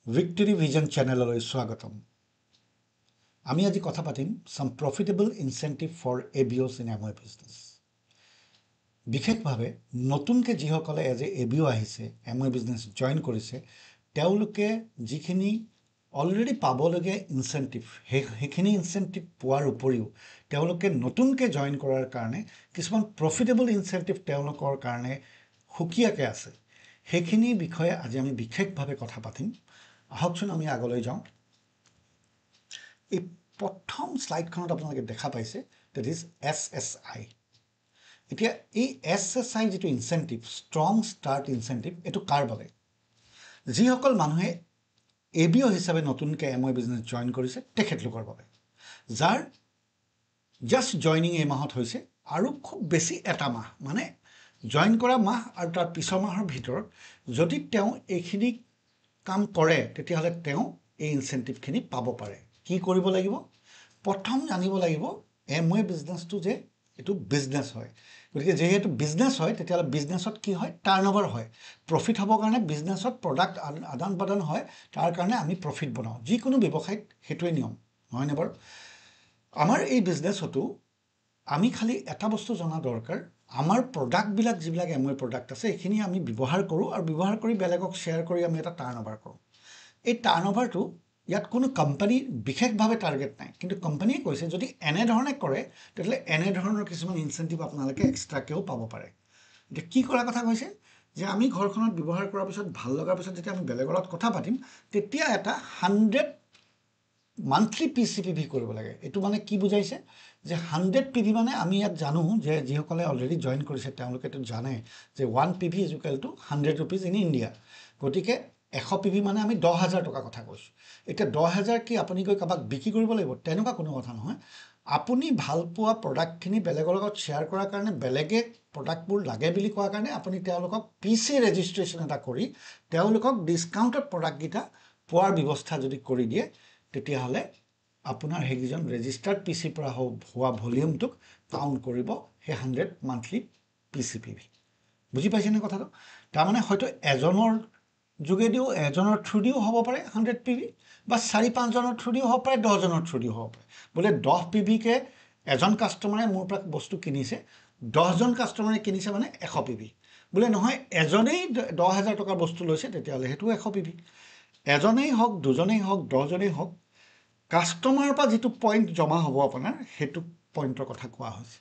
Victory Vision চেনেললৈ স্বাগতম আমি আজি কথা পাতিম some profitable incentive for ABOs in Amway business বিশেষভাৱে নতুনকৈ যিসকলে এজ ABO আহিছে Amway business জয়েন কৰিছে তেওঁলোকে যিখিনি অলৰেডি পাবলগীয়া ইনসেন্টিভ সেইখিনি ইনসেন্টিভ পোৱাৰ উপৰিও তেওঁলোকে নতুনকৈ জয়েন কৰাৰ কাৰণে কিছুমান প্ৰফিটেবল ইনসেন্টিভ তেওঁলোকৰ কাৰণে সুকীয়াকৈ আছে সেইখিনি বিষয়ে আজি আমি বিশেষভাৱে কথা পাতিম আহকচোন আমি আগলৈ যাওঁ এই প্ৰথম স্লাইডখনত আপোনালোকে দেখা পাইছে that is SSI এতিয়া এই SSI যেটো ইনসেন্টিভ ষ্ট্ৰং ষ্টাৰ্ট ইনসেন্টিভ এটো কাৰ বাবে যিসকল মানুহে ABO হিচাপে নতুনকৈ Amway বিজনেছ জয়েন কৰিছে তেখেতলোকৰ বাবে যাৰ জাস্ট জয়নিং এই মাহত হৈছে আৰু খুব বেছি এটা মাহ মানে জয়েন কৰা মাহ আৰু তাৰ পিছৰ মাহৰ ভিতৰত যদি তেওঁ এইখিনি কাম কৰে তেতিয়াহলে তেওঁ এই ইনসেন্টিভখিনি পাব পাৰে কি কৰিব লাগিব প্ৰথম জানিব লাগিব Amway বিজনেছটো যে এটো বিজনেছ হয় গতিকে যেহেতু বিজনেছ হয় তেতিয়াহলে বিজনেছত কি হয় টাৰ্নওভাৰ হয় প্ৰফিট হ'ব কাৰণে বিজনেছত প্ৰডাক্ট আদান প্ৰদান হয় তাৰ কাৰণে আমি প্ৰফিট বনাও যিকোনো ব্যৱসায়ত হেতুৱে নিয়ম নহয় নে বাৰু আমাৰ এই বিজনেছটো আমি খালি এটা বস্তু জনা দৰকাৰ আমাৰ প্ৰডাক্ট বিলাক যিবিলাক Amway প্ৰডাক্ট আছে এখিনি আমি ব্যৱহাৰ কৰো আৰু ব্যৱহাৰ কৰি বেলেগক শেয়াৰ কৰি আমি এটা টাৰ্নওভাৰ কৰো এই টাৰ্নওভাৰটো ইয়াত কোনো কোম্পানী বিশেষভাৱে টাৰ্গেট নাই কিন্তু কোম্পানীয়ে কৈছে যদি এনে ধৰণে কৰে তেতিয়াহলে এনে ধৰণৰ কিছুমান ইনসেন্টিভ আপোনালোকে এক্সট্ৰাকেও পাব পাৰে এতিয়া কি কৰা কথা কৈছে যে আমি ঘৰখনত ব্যৱহাৰ কৰাৰ পিছত ভাল লগাৰ পিছত যেতিয়া আমি বেলেগৰ লগত কথা পাতিম তেতিয়া এটা 100 মান্থলি পিসিপিভি কৰিব লাগে এটো মানে কি বুজাইছে যে 100 পিভি মানে আমি ইয়াত জানো যে যিসকলে অলৰেডি জয়েন কৰিছে তেওঁলোকে তো জানে যে 1 PV is equal to 100 rupees in India গতিকে 100 পিভি মানে আমি 10000 টকা কথা কৈছো এটা 10000 কি আপুনি গৈ কাবাক বিক্ৰী কৰিব লাগিব তেনেকুৱা কোনো কথা নহয় আপুনি ভাল পোৱা প্ৰডাক্টখিনি বেলেগৰ লগত শেয়াৰ কৰাৰ কাৰণে বেলেগে প্ৰডাক্টবোৰ লাগে বুলি কোৱাৰ কাৰণে আপুনি তেওঁলোকক পিসি ৰেজিষ্ট্ৰেচন এটা কৰি তেওঁলোকক ডিসকাউন্টেড প্ৰডাক্ট গিটা পোৱাৰ ব্যৱস্থা যদি কৰি দিয়ে তেতিয়াহলে আপোনাৰ হেগিজন ৰেজিষ্টাৰ্ড পিসি পৰা হোৱা ভলিউমটোক কাউন্ট কৰিব হে 100 মান্থলি পিসিপিভি বুজি পাইছেনে কথাটো তাৰ মানে হয়তো এজনৰ যোগেদিও এজনৰ থ্ৰুদিও হ'ব পাৰে 100 পিভি বা 4-5 জনৰ থ্ৰুদিও হ'ব পাৰে 10 জনৰ থ্ৰুদিও হ'ব পাৰে বলে 10 পিভি কে এজন কাস্টমাৰে মোৰ পৰা বস্তু কিনিছে 10 জন কাস্টমাৰে কিনিছে মানে 100 পিভি বলে নহয় এজনেই 10000 টকাৰ বস্তু লৈছে তেতিয়াহলে হেতু 100 পিভি এজনেই হওক দুজনেই হওক 10 জনেই হওক কাস্টমাৰৰ পৰা যেটো পইণ্ট জমা হ'ব আপোনাৰ হেতু পইণ্টৰ কথা কোৱা হৈছে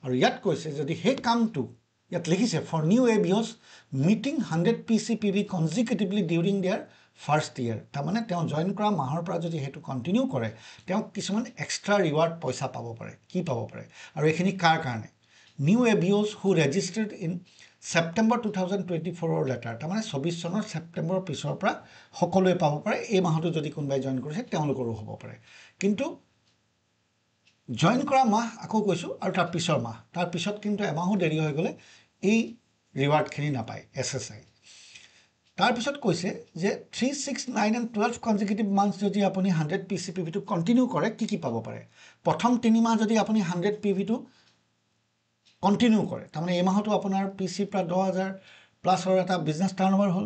আৰু ইয়াত কৈছে যদি হে কামটো ইয়াত লিখিছে for new ABOs meeting 100 PCPV consecutively during their first year তাৰ মানে তেওঁ জয়েন কৰা মাহৰ পৰা যদি হেতু কন্টিনিউ কৰে তেওঁ কিছুমান এক্সট্ৰা ৰিৱাৰ্ড পইচা পাব পাৰে কি পাব পাৰে আৰু এখিনি কাৰ কাৰণে new ABOs who registered in September 2024 or later তাৰ মানে 24 চনৰ সেপ্টেম্বৰৰ পিছৰ পৰা সকলোৱে পাব পাৰে এই মাহটো যদি কোনবাই জয়েন কৰিছে তেওঁলোকৰো হ'ব পাৰে কিন্তু জয়েন কৰা মাহ আকৌ কৈছো আৰু তাৰ পিছত কিন্তু এমাহো দেৰি হৈ গলে এই ৰিৱাৰ্ডখিনি নাপায় SSI তাৰ পিছত কৈছে যে 3 6 9 and 12 consecutive months যদি আপুনি 100 PCPV টো কন্টিনিউ কৰে কি পাব পাৰে প্ৰথম 3 মাহ যদি আপুনি 100 PV টো কন্টিনিউ কৰে তাৰ মানে এই মাহটো আপোনাৰ পিসি পৰা 10000 প্লাছৰ এটা বিজনেছ টাৰ্নওভাৰ হ'ল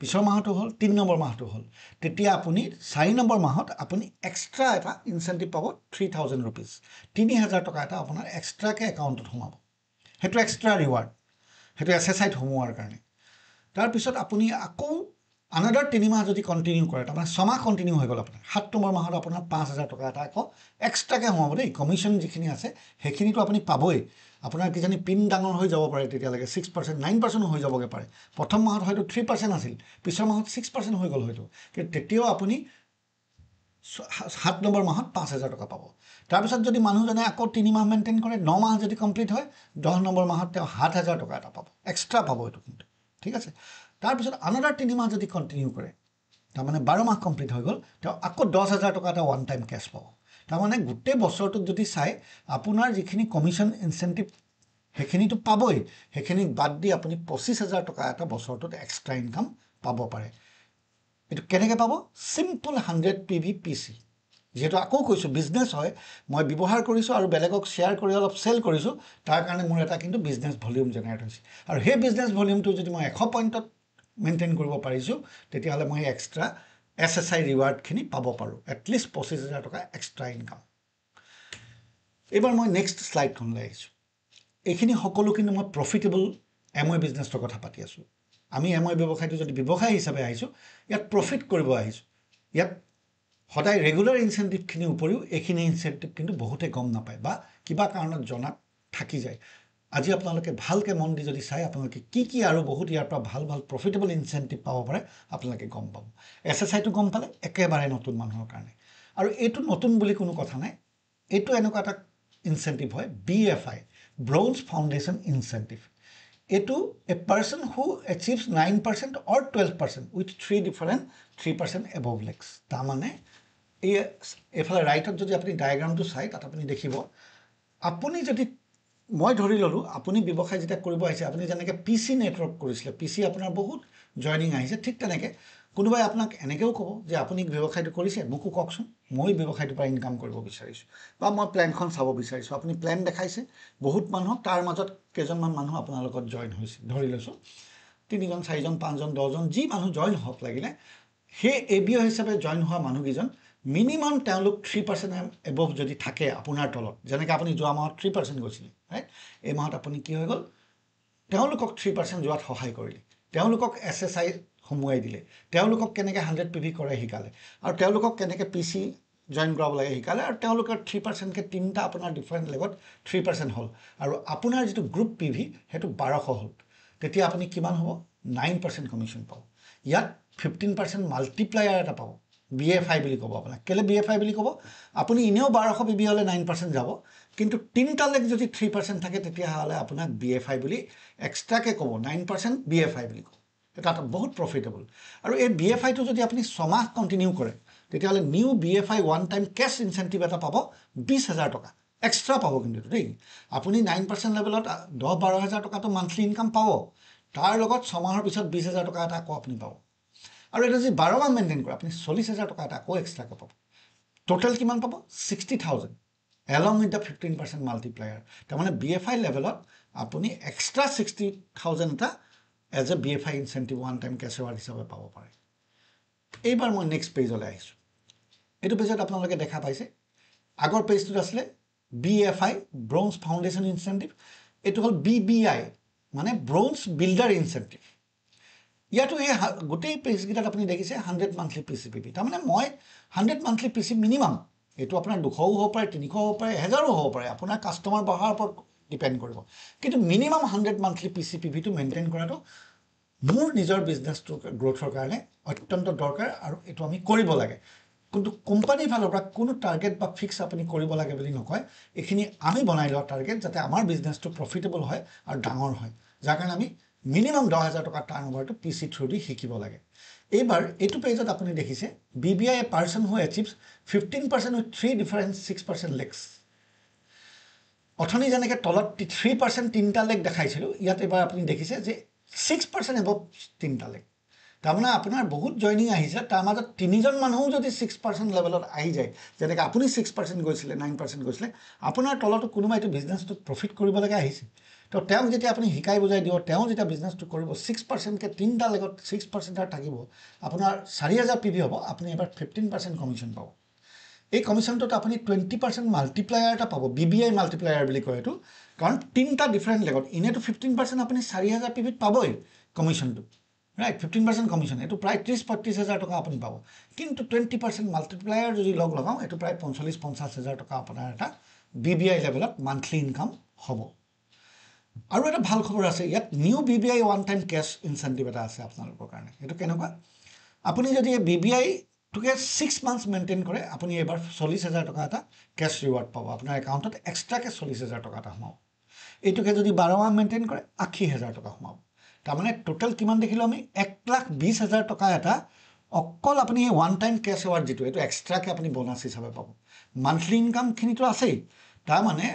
পিছৰ মাহটো হ'ল 3 নম্বৰ মাহটো হ'ল তেতিয়া আপুনি 4 নম্বৰ মাহত আপুনি এক্সট্ৰা এটা ইনসেন্টিভ পাব 3000 रुपीस 3000 টকা এটা আপোনাৰ এক্সট্ৰা কে একাউণ্টত সোমাব হেতু এক্সট্ৰা ৰিৱাৰ্ড হেতু SSI সোমোৱাৰ কাৰণে তাৰ পিছত আপুনি আকৌ আনাদাৰ 3 মাহ যদি কন্টিনিউ কৰে তাৰ মানে 6 মাহ কন্টিনিউ হৈ গল আপোনাৰ 7 নম্বৰ মাহত আপোনাৰ 5000 টকা এটা আকৌ এক্সট্ৰা কে সোমাব দেই কমিশন যিখিনি আছে হেখিনিটো আপুনি পাবই আপোনাৰ কি জানি পিন ডাঙৰ হৈ যাব পাৰে তেতিয়ালৈকে 6% 9% হৈ যাবগে পাৰে প্ৰথম মাহত হয়তো 3% আছিল পিছৰ মাহত 6% হৈ গল হয়তো কিন্তু তেতিয়াও আপুনি 7 নম্বৰ মাহত 5000 টকা পাব তাৰ পিছত যদি মানুহজনে আকৌ 3 মাহ মেইনটেইন কৰে 9 মাহ যদি কমপ্লিট হয় 10 নম্বৰ মাহত তেওঁ 7000 টকা এটা পাব এক্সট্ৰা পাব এটো কিন্তু ঠিক আছে তাৰ পিছত আনাদাৰ 3 মাহ যদি কন্টিনিউ কৰে তাৰ মানে 12 মাহ কমপ্লিট হৈ গল তেওঁ আকৌ 10000 টকা এটা ওয়ান টাইম ক্যাশ পাব তাৰ মানে গোটে বছৰটোত যদি চাই আপোনাৰ যিখিনি কমিশন ইনসেন্টিভ হেখিনিটো পাবই হেখিনি বাদ দি আপুনি 25000 টকা এটা বছৰটোত এক্সট্ৰা ইনকাম পাব পাৰে এটো কেনেকৈ পাব সিম্পল 100 পিভি পিসি যেটো আকৌ কৈছো বিজনেছ হয় মই ব্যৱহাৰ কৰিছো আৰু বেলেগক শেয়াৰ কৰি অলপ সেল কৰিছো তাৰ কাৰণে মোৰ এটা কিন্তু বিজনেছ ভলিউম জেনাৰেট হৈছে আৰু হে বিজনেছ ভলিউমটো যদি মই 100 পইণ্টত মেইনটেইন কৰিব পাৰিছোঁ তেতিয়াহ'লে মই এক্সট্ৰা SSI ৰিৱাৰ্ডখিনি পাব পাৰোঁ এটলিষ্ট 25,000 টকা এক্সট্ৰা ইনকাম এইবাৰ মই নেক্সট শ্লাইডখনলৈ আহিছোঁ এইখিনি সকলো কিন্তু মই প্ৰফিটেবল MOI বিজনেছৰ কথা পাতি আছোঁ আমি MOI ব্যৱসায়টো যদি ব্যৱসায় হিচাপে আহিছোঁ ইয়াত প্ৰফিট কৰিব আহিছোঁ ইয়াত সদায় ৰেগুলাৰ ইনচেণ্টিভখিনিৰ উপৰিও এইখিনি ইনচেণ্টিভ কিন্তু বহুতে গম নাপায় বা কিবা কাৰণত জনাত থাকি যায় আজি আপোনালোকে ভালকৈ মন দি যদি চাই আপোনালোকে কি আৰু বহুত ইয়াৰ পৰা ভাল ভাল প্ৰফিটেবল ইনচেণ্টিভ পাব পাৰে আপোনালোকে গম পাব SSIটো গম পালে একেবাৰে নতুন মানুহৰ কাৰণে আৰু এইটো নতুন বুলি কোনো কথা নাই এইটো এনেকুৱা এটা ইনচেণ্টিভ হয় BFI ব্ৰঞ্জ ফাউণ্ডেশ্যন ইনচেণ্টিভ এইটো a person who achieves 9% or 12% with 3% above lakhs তাৰমানে এইফালে ৰাইটত যদি আপুনি ডায়েগ্ৰামটো চাই তাত আপুনি দেখিব আপুনি যদি মই ধৰি ল'লোঁ আপুনি ব্যৱসায় যেতিয়া কৰিব আহিছে আপুনি যেনেকৈ PC নেটৱৰ্ক কৰিছিলে PC আপোনাৰ বহুত জইনিং আহিছে ঠিক তেনেকৈ কোনোবাই আপোনাক এনেকৈও ক'ব যে আপুনি ব্যৱসায়টো কৰিছে মোকো কওকচোন মই ব্যৱসায়টোৰ পৰা ইনকাম কৰিব বিচাৰিছোঁ বা মই প্লেনখন চাব বিচাৰিছোঁ আপুনি প্লেন দেখাইছে বহুত মানুহক তাৰ মাজত কেইজনমান মানুহ আপোনাৰ লগত জইন হৈছে ধৰি লৈছোঁ 3জন 4জন 5জন 10জন যি মানুহ জইন হওক লাগিলে সেই ABO হিচাপে জইন হোৱা মানুহকেইজন মিনিমাম তেওঁলোক 3% এবভ যদি থাকে আপোনাৰ তলত যেনেকৈ আপুনি যোৱা মাহত 3% গৈছিলে ৰাইট এই মাহত আপুনি কি হৈ গ'ল তেওঁলোকক 3% যোৱাত সহায় কৰিলে তেওঁলোকক SSI সমুৱাই দিলে তেওঁলোকক কেনেকৈ 100 PV কৰে শিকালে আৰু তেওঁলোকক কেনেকৈ PC জইন কৰাব লাগে শিকালে আৰু তেওঁলোকৰ 3%কে তিনিটা আপোনাৰ ডিফাৰেণ্ট লেভেলত 3% হ'ল আৰু আপোনাৰ যিটো গ্ৰুপ PV সেইটো 1200 হ'ল তেতিয়া আপুনি কিমান হ'ব 9% কমিশ্যন পাব ইয়াত 15% মাল্টিপ্লায়াৰ এটা পাব BFI বুলি ক'ব আপোনাক কেলে BFI বুলি ক'ব আপুনি এনেও 1200 PV হ'লে 9% যাব কিন্তু তিনিটালৈকে যদি 3% থাকে তেতিয়াহ'লে আপোনাক BFI বুলি এক্সট্ৰাকৈ ক'ব 9% BFI বুলি ক'ব এটা বহুত প্ৰফিটেবল আৰু এই BFIটো যদি আপুনি 6 মাহ কণ্টিনিউ কৰে তেতিয়াহ'লে new BFI one time cash incentive এটা পাব 20,000 টকা এক্সট্ৰা পাব কিন্তু দেই আপুনি 9% লেভেলত 10-12,000 টকাটো মান্থলি ইনকাম পাব তাৰ লগত 6 মাহৰ পিছত 20,000 টকা এটা আকৌ আপুনি পাব আৰু এটা যদি 12 মাহ মেইনটেইন কৰে আপুনি 40,000 টকা এটা আকৌ এক্সট্ৰাকৈ পাব টোটেল কিমান পাব 60,000 এলং উইথ দ্য 15% মাল্টিপ্লায়াৰ তাৰমানে BFI লেভেলত আপুনি এক্সট্ৰা 60,000 এটা as a BFI incentive one time cash reward হিচাপে পাব পাৰে এইবাৰ মই নেক্সট পেজলৈ আহিছোঁ এইটো পেজত আপোনালোকে দেখা পাইছে আগৰ পেজটোত আছিলে BFI ব্ৰঞ্জ ফাউণ্ডেশ্যন ইনচেণ্টিভ এইটো হ'ল BBI মানে ব্ৰঞ্জ বিল্ডাৰ ইনচেণ্টিভ ইয়াতো এই গোটেই পেজকেইটাত আপুনি দেখিছে 100 মান্থলি PCPV তাৰমানে মই 100 মান্থলি PC মিনিমাম এইটো আপোনাৰ 200ও হ'ব পাৰে 300 হ'ব পাৰে 1000ও হ'ব পাৰে আপোনাৰ কাষ্টমাৰ বঢ়াৰ ওপৰত ডিপেণ্ড কৰিব কিন্তু মিনিমাম 100 মান্থলি PCPVটো মেইনটেইন কৰাটো মোৰ নিজৰ বিজনেছটো গ্ৰোথৰ কাৰণে অত্যন্ত দৰকাৰ আৰু এইটো আমি কৰিব লাগে কিন্তু কোম্পানীৰ ফালৰ পৰা কোনো টাৰ্গেট বা ফিক্স আপুনি কৰিব লাগে বুলি নকয় এইখিনি আমি বনাই লোৱা টাৰ্গেট যাতে আমাৰ বিজনেছটো প্ৰফিটেবল হয় আৰু ডাঙৰ হয় যাৰ কাৰণে আমি মিনিমাম 10,000 টকাৰ টাৰ্ণঅভাৰটো PC থ্ৰু দি শিকিব লাগে এইবাৰ এইটো পেজত আপুনি দেখিছে BBI a person who achieves 15% with 6% lakhs অথনি যেনেকৈ তলত 3% তিনিটা লেক দেখাইছিলোঁ ইয়াত এবাৰ আপুনি দেখিছে যে 6% এবভ তিনিটা লেক তাৰমানে আপোনাৰ বহুত জইনিং আহিছে তাৰ মাজত 3জন মানুহো যদি 6% লেভেলত আহি যায় যেনেকৈ আপুনি 6% গৈছিলে 9% গৈছিলে আপোনাৰ তলতো কোনোবা এইটো বিজনেছটোত প্ৰফিট কৰিব লাগে আহিছে তো তেওঁক যেতিয়া আপুনি শিকাই বুজাই দিব তেওঁ যেতিয়া বিজনেছটো কৰিব 6%কে তিনিটা লেগত 6% থাকিব আপোনাৰ 4,000 PV হ'ব আপুনি এবাৰ 15% কমিশ্যন পাব এই কমিশ্যনটোত আপুনি 20% মাল্টিপ্লায়াৰ এটা পাব BBI মাল্টিপ্লায়াৰ বুলি কয় এইটো কাৰণ তিনিটা ডিফাৰেণ্ট লেগত এনেতো 15% আপুনি 4,000 PVত পাবই কমিশ্যনটো ৰাইট 15% কমিশ্যন এইটো প্ৰায় 30-35,000 টকা আপুনি পাব কিন্তু 20% মাল্টিপ্লায়াৰ যদি লগাওঁ এইটো প্ৰায় 40-50,000 টকা আপোনাৰ এটা BBI লেভেলত মান্থলি ইনকাম হ'ব আৰু এটা ভাল খবৰ আছে ইয়াত new BBI one time cash incentive এটা আছে আপোনালোকৰ কাৰণে এইটো কেনেকুৱা আপুনি যদি এই BBIটোকে 6 মান্থছ মেইনটেইন কৰে আপুনি এবাৰ 40,000 টকা এটা কেছ ৰিৱাৰ্ড পাব আপোনাৰ একাউণ্টত এক্সট্ৰাকৈ 40,000 টকা এটা সোমাব এইটোকে যদি 12 মাহ মেইনটেইন কৰে 80,000 টকা সোমাব তাৰমানে টোটেল কিমান দেখিলোঁ আমি 1,20,000 টকা এটা অকল আপুনি এই ওৱান টাইম কেছ ৰিৱাৰ্ড যিটো এইটো এক্সট্ৰাকৈ আপুনি বোনাছ হিচাপে পাব মান্থলি ইনকামখিনিতো আছেই তাৰমানে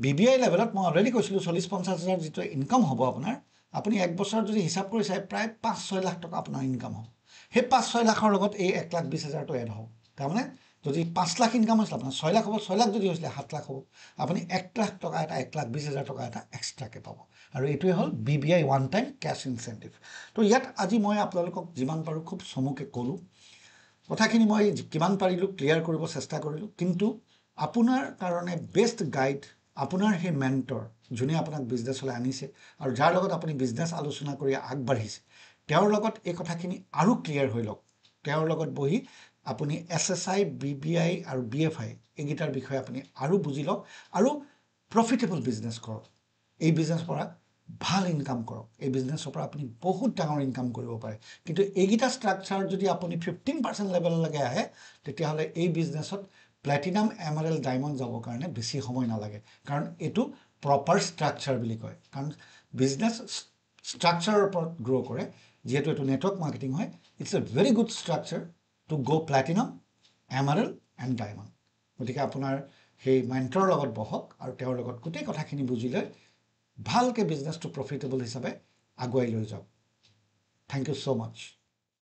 BBI লেভেলত মই অলৰেডি কৈছিলোঁ 40-50,000 যিটো ইনকাম হ'ব আপোনাৰ আপুনি এক বছৰত যদি হিচাপ কৰি চাই প্ৰায় 5-6 লাখ টকা আপোনাৰ ইনকাম হ'ব সেই 5-6 লাখৰ লগত এই 1,20,000টো এড হ'ব তাৰমানে যদি 5 লাখ ইনকাম হৈছিলে আপোনাৰ 6 লাখ হ'ব, 6 লাখ যদি হৈছিলে 7 লাখ হ'ব, আপুনি 1 লাখ টকা এটা 1,20,000 টকা এটা এক্সট্ৰাকৈ পাব। আৰু এইটোৱে হ'ল BBI one time cash incentive. তো ইয়াত আজি মই আপোনালোকক যিমান পাৰোঁ খুব চমুকৈ ক'লোঁ, কথাখিনি মই কিমান পাৰিলোঁ ক্লিয়াৰ কৰিব চেষ্টা কৰিলোঁ। কিন্তু আপোনাৰ কাৰণে বেষ্ট গাইড আপোনাৰ সেই মেণ্টৰ, যোনে আপোনাক বিজনেছলৈ আনিছে আৰু যাৰ লগত আপুনি বিজনেছ আলোচনা কৰি আগবাঢ়িছে, তেওঁৰ লগত এই কথাখিনি আৰু ক্লিয়াৰ হৈ লওক। তেওঁৰ লগত বহি আপুনি SSI, BBI আৰু BFI এইকেইটাৰ বিষয়ে আপুনি আৰু বুজি লওক আৰু প্ৰফিটেবল বিজনেছ কৰক। এই বিজনেছৰ পৰা ভাল ইনকাম কৰক। এই বিজনেছৰ পৰা আপুনি বহুত ডাঙৰ ইনকাম কৰিব পাৰে। কিন্তু এইকেইটা ষ্ট্ৰাকচাৰ যদি আপুনি 15% লেভেললৈকে আহে, তেতিয়াহ'লে এই বিজনেছত প্লেটিনাম, এমাৰেল্ড, ডায়মণ্ড যাবৰ কাৰণে বেছি সময় নালাগে। কাৰণ এইটো প্ৰপাৰ ষ্ট্ৰাকচাৰ বুলি কয়। কাৰণ বিজনেছ ষ্ট্ৰাকচাৰৰ ওপৰত গ্ৰ' কৰে। যিহেতু এইটো নেটৱৰ্ক মাৰ্কেটিং হয়, it's a very good structure to go' platinum, emerald and diamond. গতিকে আপোনাৰ সেই মেণ্টৰৰ লগত বহক আৰু তেওঁৰ লগত গোটেই কথাখিনি বুজি লৈ ভালকৈ বিজনেছটো প্ৰফিটেবল হিচাপে আগুৱাই লৈ যাওক। Thank you so' much.